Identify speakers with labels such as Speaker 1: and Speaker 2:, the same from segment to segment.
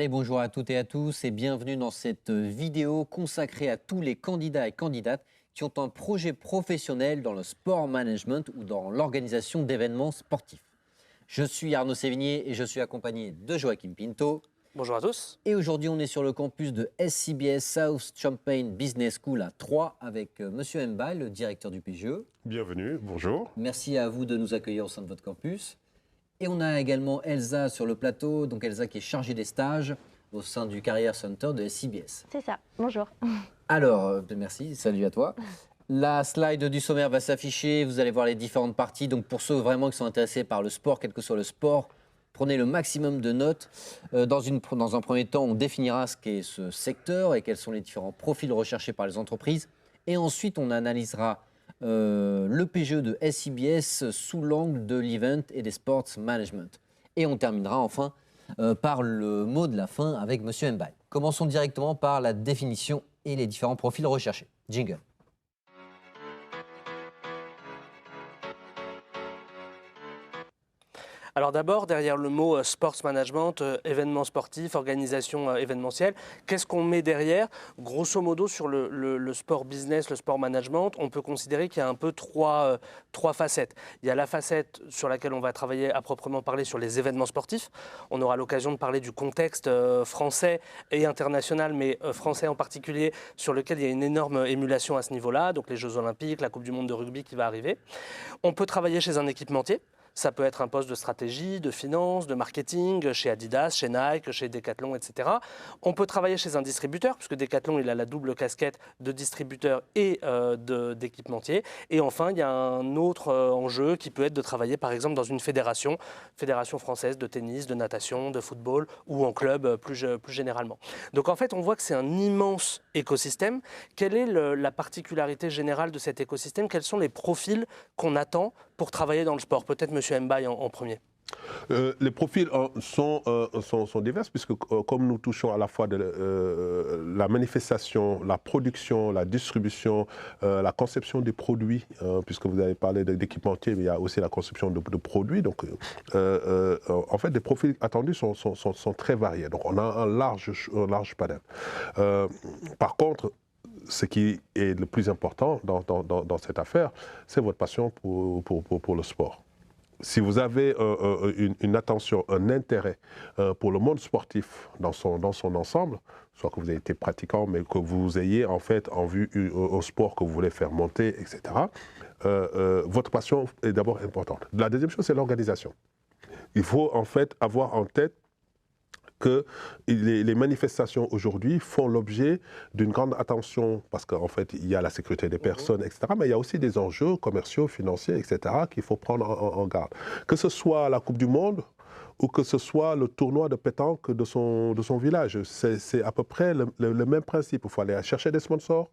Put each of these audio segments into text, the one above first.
Speaker 1: Allez, bonjour à toutes et à tous et bienvenue dans cette vidéo consacrée à tous les candidats et candidates qui ont un projet professionnel dans le sport management ou dans l'organisation d'événements sportifs. Je suis Arnaud Sévigné et je suis accompagné de Joachim Pinto.
Speaker 2: Bonjour à tous.
Speaker 1: Et aujourd'hui, on est sur le campus de SCBS South Champaign Business School à Troyes avec Monsieur Mbaye, le directeur du PGE.
Speaker 3: Bienvenue, bonjour.
Speaker 1: Merci à vous de nous accueillir au sein de votre campus. Et on a également Elsa sur le plateau, donc Elsa qui est chargée des stages au sein du Career Center de SCBS.
Speaker 4: C'est ça, bonjour.
Speaker 1: Alors, merci, salut à toi. La slide du sommaire va s'afficher, vous allez voir les différentes parties. Donc pour ceux vraiment qui sont intéressés par le sport, quel que soit le sport, prenez le maximum de notes. Dans un premier temps, on définira ce qu'est ce secteur et quels sont les différents profils recherchés par les entreprises. Et ensuite, on analysera le PGE de SCBS sous l'angle de l'event et des sports management. Et on terminera enfin par le mot de la fin avec Monsieur Mbaye. Commençons directement par la définition et les différents profils recherchés. Jingle.
Speaker 2: Alors d'abord, derrière le mot sports management, événement sportif, organisation événementielle, qu'est-ce qu'on met derrière? Grosso modo, sur le sport business, le sport management, on peut considérer qu'il y a un peu trois facettes. Il y a la facette sur laquelle on va travailler à proprement parler sur les événements sportifs. On aura l'occasion de parler du contexte français et international, mais français en particulier, sur lequel il y a une énorme émulation à ce niveau-là, donc les Jeux Olympiques, la Coupe du Monde de rugby qui va arriver. On peut travailler chez un équipementier. Ça peut être un poste de stratégie, de finance, de marketing, chez Adidas, chez Nike, chez Decathlon, etc. On peut travailler chez un distributeur, puisque Decathlon il a la double casquette de distributeur et d'équipementier. Et enfin, il y a un autre enjeu qui peut être de travailler, par exemple, dans une fédération française de tennis, de natation, de football ou en club plus généralement. Donc en fait, on voit que c'est un immense écosystème. Quelle est la particularité générale de cet écosystème? Quels sont les profils qu'on attend pour travailler dans le sport? Peut-être Monsieur Mbaye en premier.
Speaker 3: Les profils sont divers puisque comme nous touchons à la fois la manifestation, la production, la distribution, la conception des produits, puisque vous avez parlé d'équipementier, mais il y a aussi la conception de produits. Donc, en fait, les profils attendus sont très variés. Donc, on a un large panel. Par contre, ce qui est le plus important dans cette affaire, c'est votre passion pour le sport. Si vous avez une attention, un intérêt pour le monde sportif dans son ensemble, soit que vous ayez été pratiquant, mais que vous ayez en fait en vue un sport que vous voulez faire monter, etc., votre passion est d'abord importante. La deuxième chose, c'est l'organisation. Il faut en fait avoir en tête que les manifestations aujourd'hui font l'objet d'une grande attention parce qu'en fait, il y a la sécurité des personnes, etc. Mais il y a aussi des enjeux commerciaux, financiers, etc. qu'il faut prendre en garde. Que ce soit la Coupe du Monde ou que ce soit le tournoi de pétanque de son village. C'est à peu près le même principe. Il faut aller chercher des sponsors.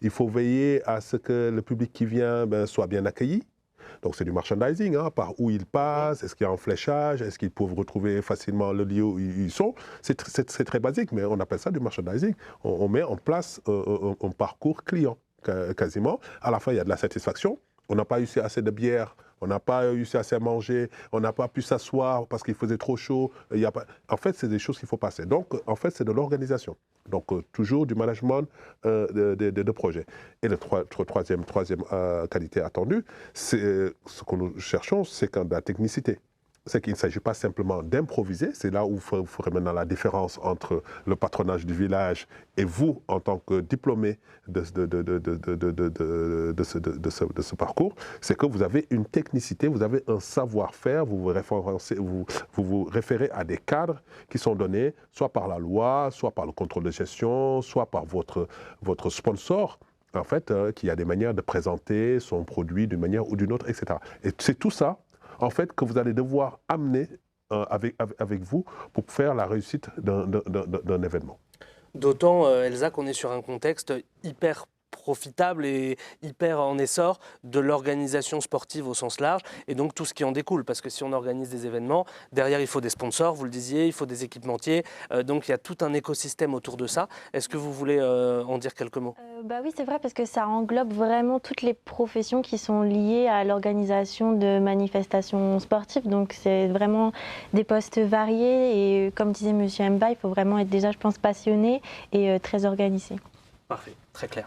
Speaker 3: Il faut veiller à ce que le public qui vient soit bien accueilli. Donc c'est du merchandising, hein, par où ils passent, est-ce qu'il y a un fléchage, est-ce qu'ils peuvent retrouver facilement le lieu où ils sont. C'est très basique, mais on appelle ça du merchandising. On met en place un parcours client, quasiment. À la fin, il y a de la satisfaction. On n'a pas eu assez de bière, on n'a pas eu assez à manger, on n'a pas pu s'asseoir parce qu'il faisait trop chaud. En fait, c'est des choses qu'il faut passer. Donc, en fait, c'est de l'organisation. Donc, toujours du management de projet. Et la troisième qualité attendue, ce que nous cherchons, c'est de la technicité. C'est qu'il ne s'agit pas simplement d'improviser, c'est là où vous ferez maintenant la différence entre le patronage du village et vous en tant que diplômé de ce parcours, c'est que vous avez une technicité, vous avez un savoir-faire, vous vous référez à des cadres qui sont donnés soit par la loi, soit par le contrôle de gestion, soit par votre sponsor, en fait, qui a des manières de présenter son produit d'une manière ou d'une autre, etc. Et c'est tout ça en fait, que vous allez devoir amener avec vous pour faire la réussite d'un événement.
Speaker 2: D'autant, Elsa, qu'on est sur un contexte hyper profitable et hyper en essor de l'organisation sportive au sens large et donc tout ce qui en découle. Parce que si on organise des événements, derrière il faut des sponsors, vous le disiez, il faut des équipementiers. Donc il y a tout un écosystème autour de ça. Est-ce que vous voulez en dire quelques mots?
Speaker 4: Oui, c'est vrai parce que ça englobe vraiment toutes les professions qui sont liées à l'organisation de manifestations sportives. Donc c'est vraiment des postes variés et comme disait Monsieur Mba, il faut vraiment être déjà, je pense, passionné et très organisé.
Speaker 2: Parfait, très clair.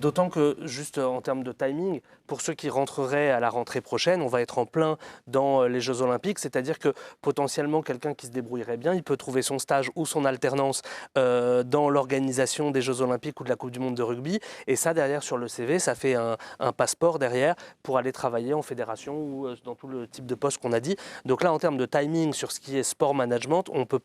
Speaker 2: D'autant que, juste en termes de timing, pour ceux qui rentreraient à la rentrée prochaine, on va être en plein dans les Jeux Olympiques, c'est-à-dire que potentiellement quelqu'un qui se débrouillerait bien, il peut trouver son stage ou son alternance dans l'organisation des Jeux Olympiques ou de la Coupe du Monde de rugby, et ça derrière sur le CV, ça fait un passeport derrière pour aller travailler en fédération ou dans tout le type de poste qu'on a dit. Donc là, en termes de timing sur ce qui est sport management, on peut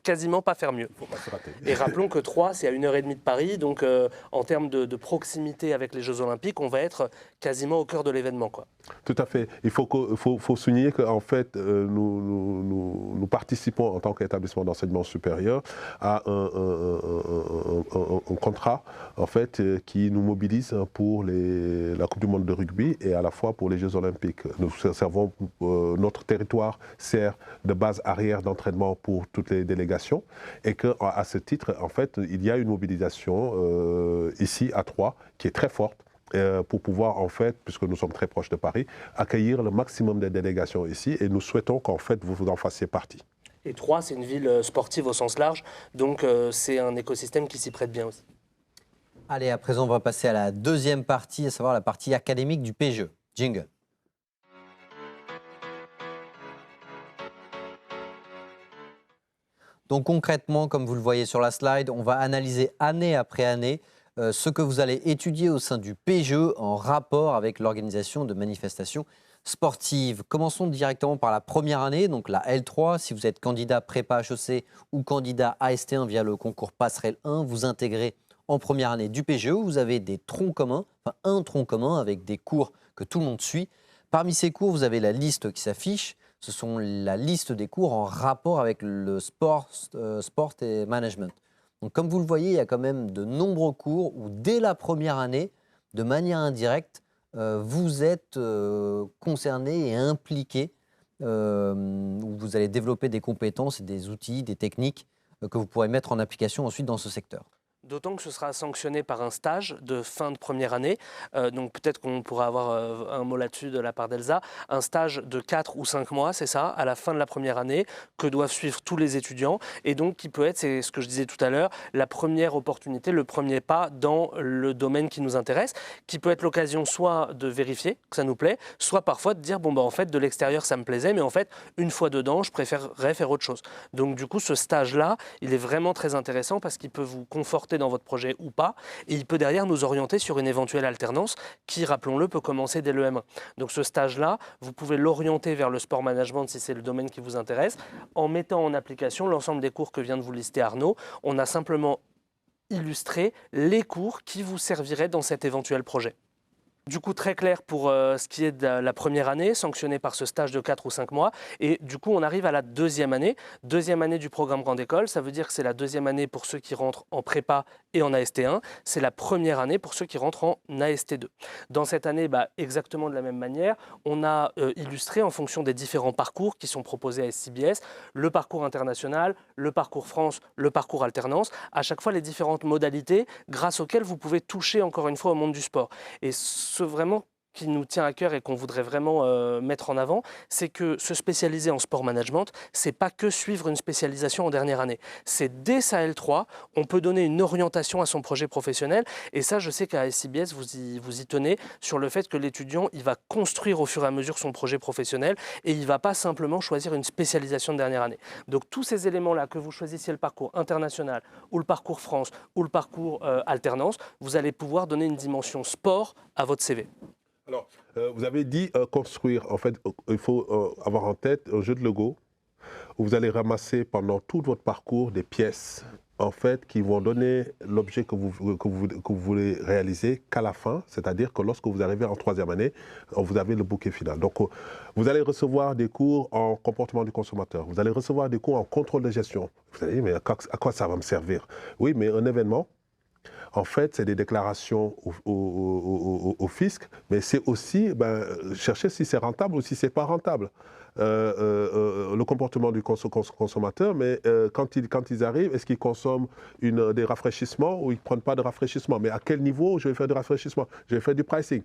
Speaker 2: quasiment pas faire mieux.
Speaker 3: Faut pas se rater.
Speaker 2: Et rappelons que Troyes, c'est à 1h30 de Paris, donc en termes de proximité avec les Jeux Olympiques, on va être quasiment au cœur de l'événement, quoi.
Speaker 3: Tout à fait. Il faut souligner qu'en fait, nous participons en tant qu'établissement d'enseignement supérieur à un contrat en fait, qui nous mobilise pour la Coupe du Monde de rugby et à la fois pour les Jeux Olympiques. Nous servons, notre territoire sert de base arrière d'entraînement pour toutes les délégations et qu'à ce titre, en fait, il y a une mobilisation ici à Troyes qui est très forte. Pour pouvoir, en fait, puisque nous sommes très proches de Paris, accueillir le maximum de délégations ici et nous souhaitons qu'en fait, vous en fassiez partie.
Speaker 2: Et Troyes, c'est une ville sportive au sens large, donc c'est un écosystème qui s'y prête bien aussi.
Speaker 1: Allez, à présent, on va passer à la deuxième partie, à savoir la partie académique du PGE. Jingle. Donc concrètement, comme vous le voyez sur la slide, on va analyser année après année ce que vous allez étudier au sein du PGE en rapport avec l'organisation de manifestations sportives. Commençons directement par la première année, donc la L3. Si vous êtes candidat prépa HEC ou candidat AST1 via le concours Passerelle 1, vous intégrez en première année du PGE. Vous avez des troncs communs, enfin un tronc commun avec des cours que tout le monde suit. Parmi ces cours, vous avez la liste qui s'affiche. Ce sont la liste des cours en rapport avec le sport et management. Donc, comme vous le voyez, il y a quand même de nombreux cours où, dès la première année, de manière indirecte, vous êtes concerné et impliqué, où vous allez développer des compétences et des outils, des techniques que vous pourrez mettre en application ensuite dans ce secteur.
Speaker 2: D'autant que ce sera sanctionné par un stage de fin de première année. Donc peut-être qu'on pourra avoir un mot là-dessus de la part d'Elsa. Un stage de 4 ou 5 mois, c'est ça, à la fin de la première année, que doivent suivre tous les étudiants. Et donc qui peut être, c'est ce que je disais tout à l'heure, la première opportunité, le premier pas dans le domaine qui nous intéresse, qui peut être l'occasion soit de vérifier que ça nous plaît, soit parfois de dire, bon bah en fait de l'extérieur ça me plaisait, mais en fait une fois dedans, je préférerais faire autre chose. Donc du coup ce stage-là, il est vraiment très intéressant parce qu'il peut vous conforter dans votre projet ou pas, et il peut derrière nous orienter sur une éventuelle alternance qui, rappelons-le, peut commencer dès le M1. Donc ce stage-là, vous pouvez l'orienter vers le sport management si c'est le domaine qui vous intéresse, en mettant en application l'ensemble des cours que vient de vous lister Arnaud. On a simplement illustré les cours qui vous serviraient dans cet éventuel projet. Du coup, très clair pour ce qui est de la première année, sanctionné par ce stage de 4 ou 5 mois. Et du coup, on arrive à la deuxième année. Deuxième année du programme Grande École, ça veut dire que c'est la deuxième année pour ceux qui rentrent en prépa et en AST1. C'est la première année pour ceux qui rentrent en AST2. Dans cette année, exactement de la même manière, on a illustré en fonction des différents parcours qui sont proposés à SCBS, le parcours international, le parcours France, le parcours alternance, à chaque fois les différentes modalités grâce auxquelles vous pouvez toucher encore une fois au monde du sport. Et ce vraiment qui nous tient à cœur et qu'on voudrait vraiment mettre en avant, c'est que se spécialiser en sport management, c'est pas que suivre une spécialisation en dernière année. C'est dès sa L3, on peut donner une orientation à son projet professionnel. Et ça, je sais qu'à SCBS, vous y tenez sur le fait que l'étudiant, il va construire au fur et à mesure son projet professionnel et il ne va pas simplement choisir une spécialisation de dernière année. Donc tous ces éléments-là, que vous choisissiez le parcours international ou le parcours France ou le parcours alternance, vous allez pouvoir donner une dimension sport à votre CV.
Speaker 3: Alors, vous avez dit construire. En fait, il faut avoir en tête un jeu de Lego où vous allez ramasser pendant tout votre parcours des pièces en fait, qui vont donner l'objet que vous voulez réaliser qu'à la fin, c'est-à-dire que lorsque vous arrivez en troisième année, vous avez le bouquet final. Donc, vous allez recevoir des cours en comportement du consommateur, vous allez recevoir des cours en contrôle de gestion. Vous allez dire, mais à quoi ça va me servir? Oui, mais un événement, En fait, c'est des déclarations au fisc, mais c'est aussi chercher si c'est rentable ou si ce n'est pas rentable. Le comportement du consommateur, mais quand ils arrivent, est-ce qu'ils consomment des rafraîchissements ou ils ne prennent pas de rafraîchissement? Mais à quel niveau je vais faire du rafraîchissement? Je vais faire du pricing.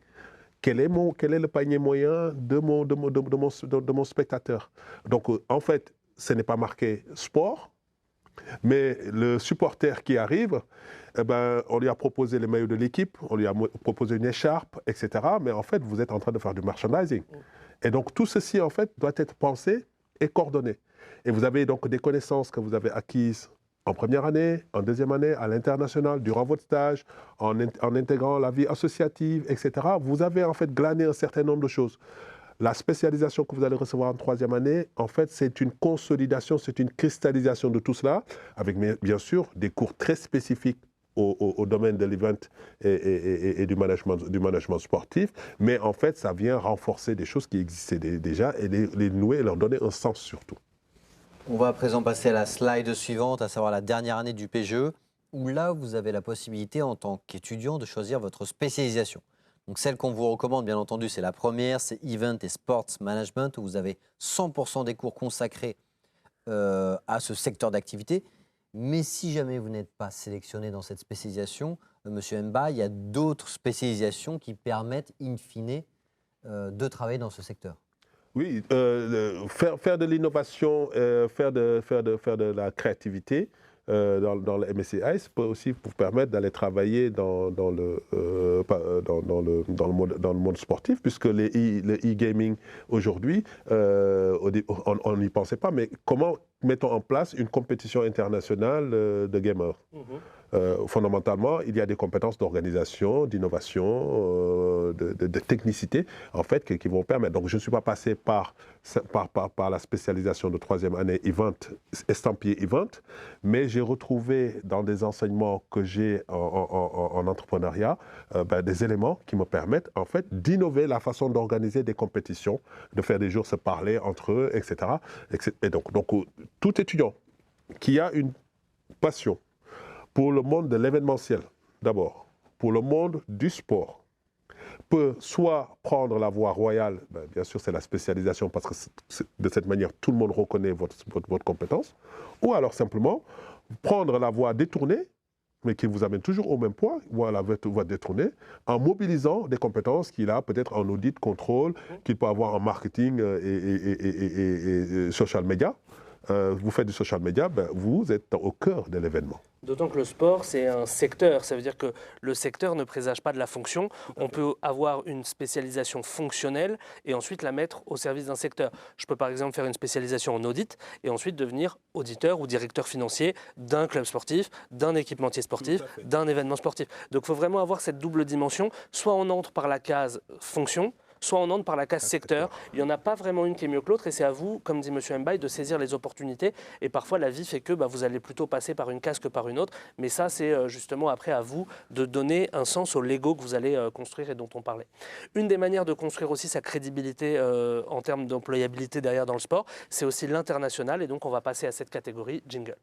Speaker 3: Quel est le panier moyen de mon spectateur? Donc, en fait, ce n'est pas marqué sport, mais le supporter qui arrive, on lui a proposé les maillots de l'équipe, on lui a proposé une écharpe, etc. Mais en fait, vous êtes en train de faire du merchandising. Et donc, tout ceci, en fait, doit être pensé et coordonné. Et vous avez donc des connaissances que vous avez acquises en première année, en deuxième année, à l'international, durant votre stage, en intégrant la vie associative, etc. Vous avez en fait glané un certain nombre de choses. La spécialisation que vous allez recevoir en troisième année, en fait, c'est une consolidation, c'est une cristallisation de tout cela, avec bien sûr des cours très spécifiques au domaine de l'event et du management sportif. Mais en fait, ça vient renforcer des choses qui existaient déjà et les nouer et leur donner un sens surtout.
Speaker 1: On va à présent passer à la slide suivante, à savoir la dernière année du PGE, où là, vous avez la possibilité en tant qu'étudiant de choisir votre spécialisation. Donc celle qu'on vous recommande, bien entendu, c'est la première, c'est Event et Sports Management, où vous avez 100% des cours consacrés à ce secteur d'activité. Mais si jamais vous n'êtes pas sélectionné dans cette spécialisation, Monsieur Mba, il y a d'autres spécialisations qui permettent, in fine, de travailler dans ce secteur.
Speaker 3: Oui, faire de l'innovation, faire de la créativité dans le MSCI peut aussi vous permettre d'aller travailler dans le monde sportif, puisque le e-gaming aujourd'hui, on n'y pensait pas, mais comment mettons en place une compétition internationale de gamers? Fondamentalement, il y a des compétences d'organisation, d'innovation, de technicité, en fait, qui vont permettre. Donc, je ne suis pas passé par la spécialisation de troisième année event, estampillé event, mais j'ai retrouvé dans des enseignements que j'ai en entrepreneuriat des éléments qui me permettent, en fait, d'innover la façon d'organiser des compétitions, de faire des jours se parler entre eux, etc. Et donc, tout étudiant qui a une passion pour le monde de l'événementiel, d'abord, pour le monde du sport, peut soit prendre la voie royale, bien sûr c'est la spécialisation parce que de cette manière tout le monde reconnaît votre compétence, ou alors simplement prendre la voie détournée, mais qui vous amène toujours au même point, voie détournée, en mobilisant des compétences qu'il a peut-être en audit, contrôle, qu'il peut avoir en marketing et social media. Vous faites du social media, vous êtes au cœur de l'événement.
Speaker 2: D'autant que le sport, c'est un secteur. Ça veut dire que le secteur ne présage pas de la fonction. On peut avoir une spécialisation fonctionnelle et ensuite la mettre au service d'un secteur. Je peux par exemple faire une spécialisation en audit et ensuite devenir auditeur ou directeur financier d'un club sportif, d'un équipementier sportif, d'un événement sportif. Donc il faut vraiment avoir cette double dimension. Soit on entre par la case fonction, soit on entre par la case secteur. Il n'y en a pas vraiment une qui est mieux que l'autre et c'est à vous, comme dit M. Mbaye, de saisir les opportunités. Et parfois, la vie fait que vous allez plutôt passer par une case que par une autre. Mais ça, c'est justement après à vous de donner un sens au Lego que vous allez construire et dont on parlait. Une des manières de construire aussi sa crédibilité en termes d'employabilité derrière dans le sport, c'est aussi l'international. Et donc, on va passer à cette catégorie jingle.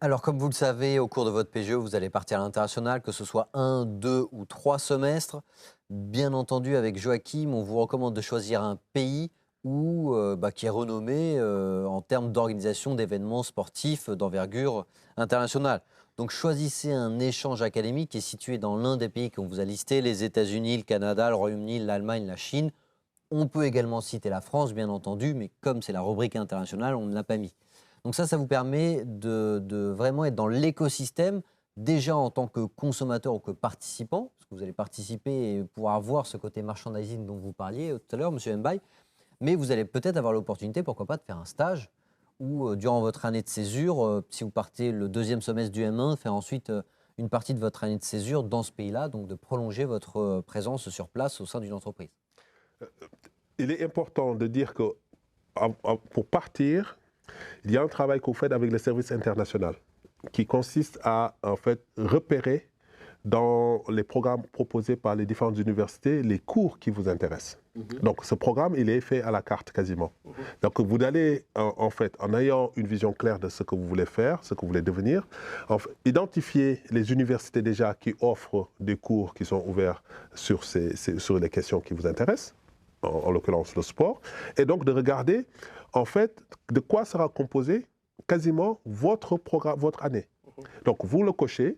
Speaker 1: Alors, comme vous le savez, au cours de votre PGE, vous allez partir à l'international, que ce soit 1, 2 ou 3 semestres. Bien entendu, avec Joachim, on vous recommande de choisir un pays qui est renommé en termes d'organisation d'événements sportifs d'envergure internationale. Donc, choisissez un échange académique qui est situé dans l'un des pays qu'on vous a listés, les États-Unis, le Canada, le Royaume-Uni, l'Allemagne, la Chine. On peut également citer la France, bien entendu, mais comme c'est la rubrique internationale, on ne l'a pas mis. Donc ça vous permet de vraiment être dans l'écosystème, déjà en tant que consommateur ou que participant, parce que vous allez participer et pouvoir voir ce côté merchandising dont vous parliez tout à l'heure, M. Mbaye, mais vous allez peut-être avoir l'opportunité, pourquoi pas, de faire un stage ou durant votre année de césure, si vous partez le deuxième semestre du M1, faire ensuite une partie de votre année de césure dans ce pays-là, donc de prolonger votre présence sur place au sein d'une entreprise.
Speaker 3: Il est important de dire que pour partir, il y a un travail que vous faites avec le service international qui consiste à en fait repérer dans les programmes proposés par les différentes universités, les cours qui vous intéressent. Donc ce programme, il est fait à la carte quasiment. Donc vous allez, en fait, en ayant une vision claire de ce que vous voulez faire, ce que vous voulez devenir, identifier les universités déjà qui offrent des cours qui sont ouverts sur les questions qui vous intéressent, en l'occurrence le sport, et donc de regarder, en fait, de quoi sera composé quasiment votre programme, votre année. Donc vous le cochez,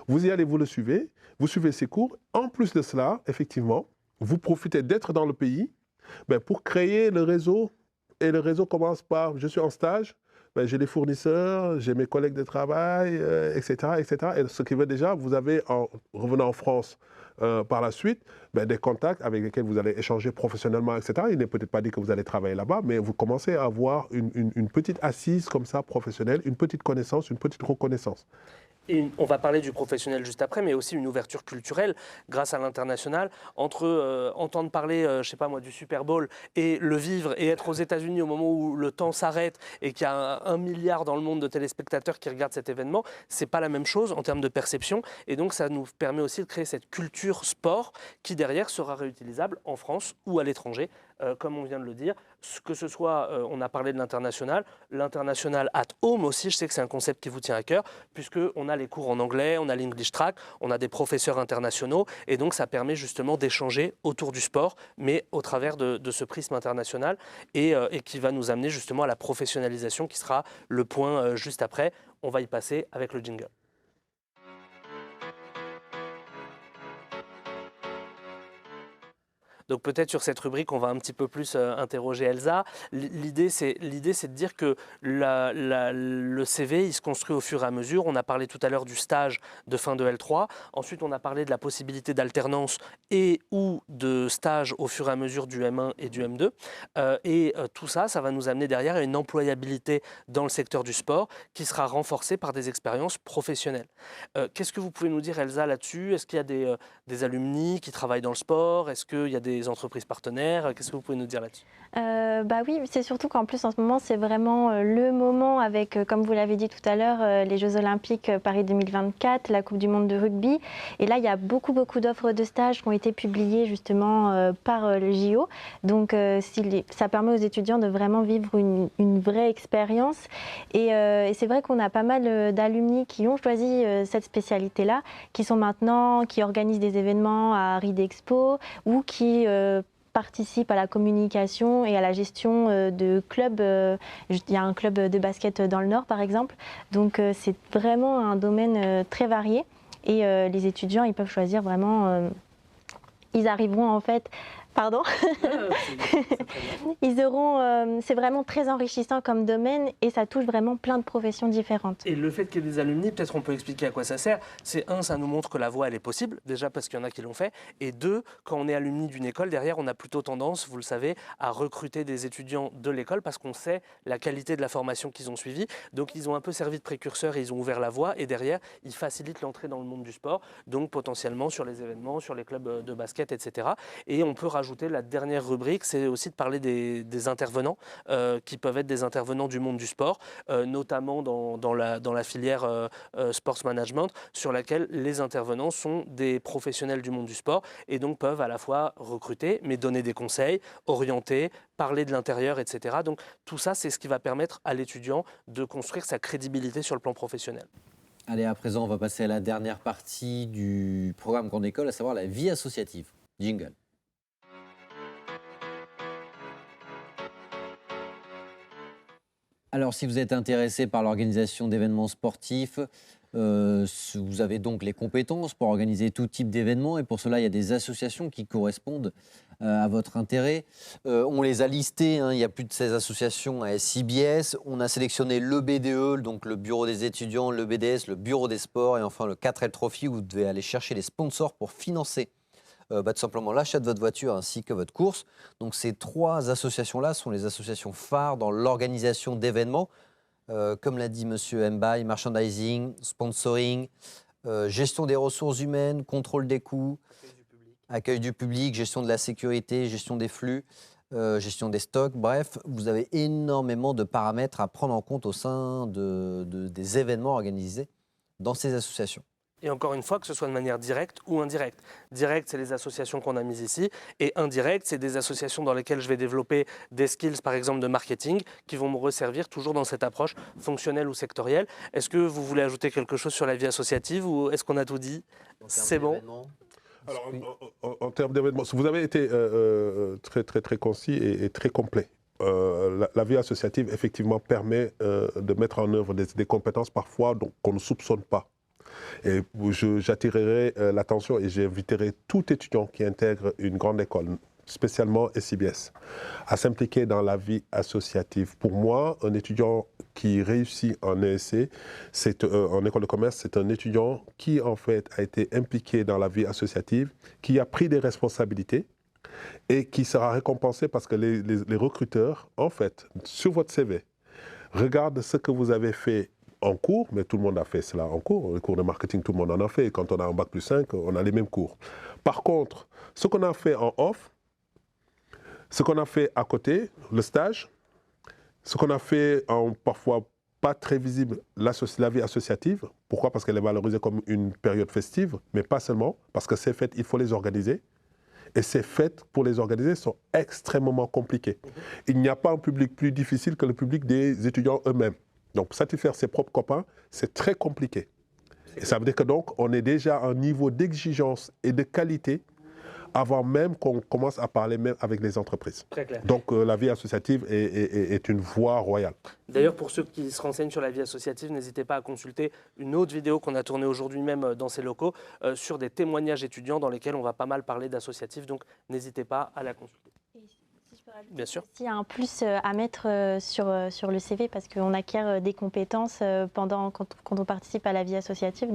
Speaker 3: vous y allez, vous le suivez, vous suivez ces cours. En plus de cela, effectivement, vous profitez d'être dans le pays pour créer le réseau. Et le réseau commence par, je suis en stage, j'ai les fournisseurs, j'ai mes collègues de travail, etc., etc. Et ce qui veut déjà, vous avez, en revenant en France par la suite, des contacts avec lesquels vous allez échanger professionnellement, etc. Il n'est peut-être pas dit que vous allez travailler là-bas, mais vous commencez à avoir une petite assise comme ça professionnelle, une petite connaissance, une petite reconnaissance.
Speaker 2: Et on va parler du professionnel juste après, mais aussi une ouverture culturelle grâce à l'international. Entre entendre parler, je sais pas moi, du Super Bowl et le vivre et être aux États-Unis au moment où le temps s'arrête et qu'il y a 1 milliard dans le monde de téléspectateurs qui regardent cet événement, c'est pas la même chose en termes de perception. Et donc ça nous permet aussi de créer cette culture sport qui derrière sera réutilisable en France ou à l'étranger, comme on vient de le dire. Que ce soit, on a parlé de l'international at home aussi, je sais que c'est un concept qui vous tient à cœur, puisqu'on a les cours en anglais, on a l'English Track, on a des professeurs internationaux, et donc ça permet justement d'échanger autour du sport, mais au travers de ce prisme international, et qui va nous amener justement à la professionnalisation, qui sera le point juste après. On va y passer avec le jingle. Donc peut-être sur cette rubrique, on va un petit peu plus interroger Elsa. L'idée, c'est de dire que le CV, il se construit au fur et à mesure. On a parlé tout à l'heure du stage de fin de L3. Ensuite, on a parlé de la possibilité d'alternance et ou de stage au fur et à mesure du M1 et du M2. Tout ça, ça va nous amener derrière à une employabilité dans le secteur du sport qui sera renforcée par des expériences professionnelles. Qu'est-ce que vous pouvez nous dire, Elsa, là-dessus? Est-ce qu'il y a des alumni qui travaillent dans le sport? Est-ce qu'il y a des entreprises partenaires? Qu'est-ce que vous pouvez nous dire là-dessus?
Speaker 4: Oui, c'est surtout qu'en plus en ce moment c'est vraiment le moment avec, comme vous l'avez dit tout à l'heure, les Jeux Olympiques Paris 2024, la Coupe du Monde de rugby. Et là il y a beaucoup d'offres de stages qui ont été publiées justement par le JO. Donc ça permet aux étudiants de vraiment vivre une vraie expérience. Et c'est vrai qu'on a pas mal d'alumni qui ont choisi cette spécialité-là, qui organisent des événements à Ridexpo ou qui participent à la communication et à la gestion de clubs. Il y a un club de basket dans le Nord, par exemple. Donc, c'est vraiment un domaine très varié. Et les étudiants, ils peuvent choisir vraiment... ils arriveront en fait... Pardon. C'est vraiment très enrichissant comme domaine et ça touche vraiment plein de professions différentes.
Speaker 2: Et le fait qu'il y ait des alumni, peut-être on peut expliquer à quoi ça sert. C'est ça nous montre que la voie elle est possible, déjà parce qu'il y en a qui l'ont fait. Et deux, quand on est alumni d'une école, derrière on a plutôt tendance, vous le savez, à recruter des étudiants de l'école parce qu'on sait la qualité de la formation qu'ils ont suivie. Donc ils ont un peu servi de précurseur et ils ont ouvert la voie et derrière ils facilitent l'entrée dans le monde du sport, donc potentiellement sur les événements, sur les clubs de basket, etc. Et on peut rajouter la dernière rubrique, c'est aussi de parler des intervenants qui peuvent être des intervenants du monde du sport, notamment dans la filière sports management, sur laquelle les intervenants sont des professionnels du monde du sport et donc peuvent à la fois recruter, mais donner des conseils, orienter, parler de l'intérieur, etc. Donc tout ça, c'est ce qui va permettre à l'étudiant de construire sa crédibilité sur le plan professionnel.
Speaker 1: Allez, à présent, on va passer à la dernière partie du programme Grande École, à savoir la vie associative. Jingle. Alors, si vous êtes intéressé par l'organisation d'événements sportifs, vous avez donc les compétences pour organiser tout type d'événements et pour cela, il y a des associations qui correspondent à votre intérêt. On les a listées, il y a plus de 16 associations à SIBS. On a sélectionné le BDE, donc le Bureau des étudiants, le BDS, le Bureau des sports et enfin le 4L Trophy où vous devez aller chercher les sponsors pour financer tout simplement l'achat de votre voiture ainsi que votre course. Donc ces trois associations-là sont les associations phares dans l'organisation d'événements. Comme l'a dit M. Mbaye, merchandising, sponsoring, gestion des ressources humaines, contrôle des coûts, accueil du public, gestion de la sécurité, gestion des flux, gestion des stocks. Bref, vous avez énormément de paramètres à prendre en compte au sein des événements organisés dans ces associations.
Speaker 2: Et encore une fois, que ce soit de manière directe ou indirecte. Direct, c'est les associations qu'on a mises ici. Et indirect, c'est des associations dans lesquelles je vais développer des skills, par exemple, de marketing, qui vont me resservir toujours dans cette approche fonctionnelle ou sectorielle. Est-ce que vous voulez ajouter quelque chose sur la vie associative ou est-ce qu'on a tout dit? C'est bon.
Speaker 3: Alors, en termes d'événements, vous avez été très concis et très complet. La vie associative, effectivement, permet de mettre en œuvre des compétences parfois qu'on ne soupçonne pas. Et j'attirerai l'attention et j'inviterai tout étudiant qui intègre une grande école, spécialement SIBS, à s'impliquer dans la vie associative. Pour moi, un étudiant qui réussit en ESC, en école de commerce, c'est un étudiant qui, en fait, a été impliqué dans la vie associative, qui a pris des responsabilités et qui sera récompensé parce que les recruteurs, en fait, sur votre CV, regardent ce que vous avez fait en cours, mais tout le monde a fait cela en cours. Les cours de marketing, tout le monde en a fait. Quand on a un bac plus 5, on a les mêmes cours. Par contre, ce qu'on a fait en off, ce qu'on a fait à côté, le stage, ce qu'on a fait en parfois pas très visible, la vie associative. Pourquoi? Parce qu'elle est valorisée comme une période festive, mais pas seulement, parce que ces fêtes, il faut les organiser. Et ces fêtes, pour les organiser, sont extrêmement compliquées. Il n'y a pas un public plus difficile que le public des étudiants eux-mêmes. Donc, satisfaire ses propres copains, c'est très compliqué. Et ça veut dire que donc, on est déjà à un niveau d'exigence et de qualité avant même qu'on commence à parler même avec les entreprises.
Speaker 2: Très clair.
Speaker 3: Donc, la vie associative est une voie royale.
Speaker 2: D'ailleurs, pour ceux qui se renseignent sur la vie associative, n'hésitez pas à consulter une autre vidéo qu'on a tournée aujourd'hui même dans ces locaux sur des témoignages étudiants dans lesquels on va pas mal parler d'associatif. Donc, n'hésitez pas à la consulter. Bien sûr.
Speaker 4: Il y a un plus à mettre sur le CV parce qu'on acquiert des compétences quand on participe à la vie associative.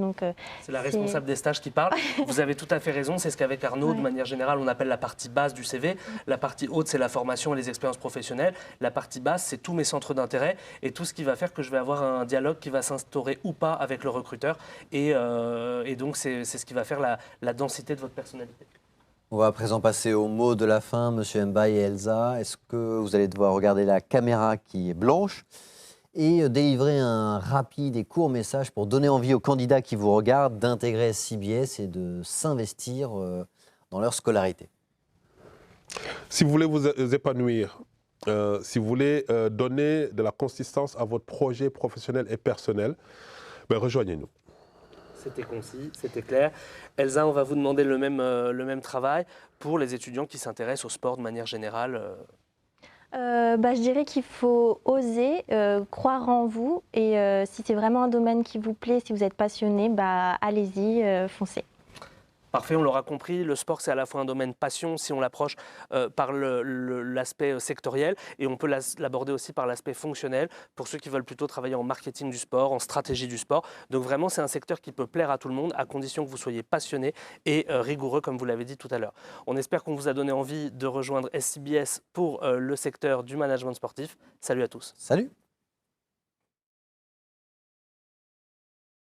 Speaker 2: C'est la responsable des stages qui parle. Vous avez tout à fait raison. C'est ce qu'avec Arnaud, de manière générale, on appelle la partie basse du CV. La partie haute, c'est la formation et les expériences professionnelles. La partie basse, c'est tous mes centres d'intérêt et tout ce qui va faire que je vais avoir un dialogue qui va s'instaurer ou pas avec le recruteur. Et donc, c'est ce qui va faire la densité de votre personnalité.
Speaker 1: On va à présent passer au mot de la fin, Monsieur Mbaye et Elsa. Est-ce que vous allez devoir regarder la caméra qui est blanche et délivrer un rapide et court message pour donner envie aux candidats qui vous regardent d'intégrer SIBS et de s'investir dans leur scolarité?
Speaker 3: Si vous voulez vous épanouir, si vous voulez donner de la consistance à votre projet professionnel et personnel, rejoignez-nous.
Speaker 2: C'était concis, c'était clair. Elsa, on va vous demander le même travail pour les étudiants qui s'intéressent au sport de manière générale.
Speaker 4: Je dirais qu'il faut oser, croire en vous et si c'est vraiment un domaine qui vous plaît, si vous êtes passionné, allez-y, foncez.
Speaker 2: Parfait, on l'aura compris, le sport c'est à la fois un domaine passion si on l'approche par l'aspect sectoriel et on peut l'aborder aussi par l'aspect fonctionnel pour ceux qui veulent plutôt travailler en marketing du sport, en stratégie du sport. Donc vraiment c'est un secteur qui peut plaire à tout le monde à condition que vous soyez passionné et rigoureux comme vous l'avez dit tout à l'heure. On espère qu'on vous a donné envie de rejoindre SIBS pour le secteur du management sportif. Salut à tous.
Speaker 1: Salut.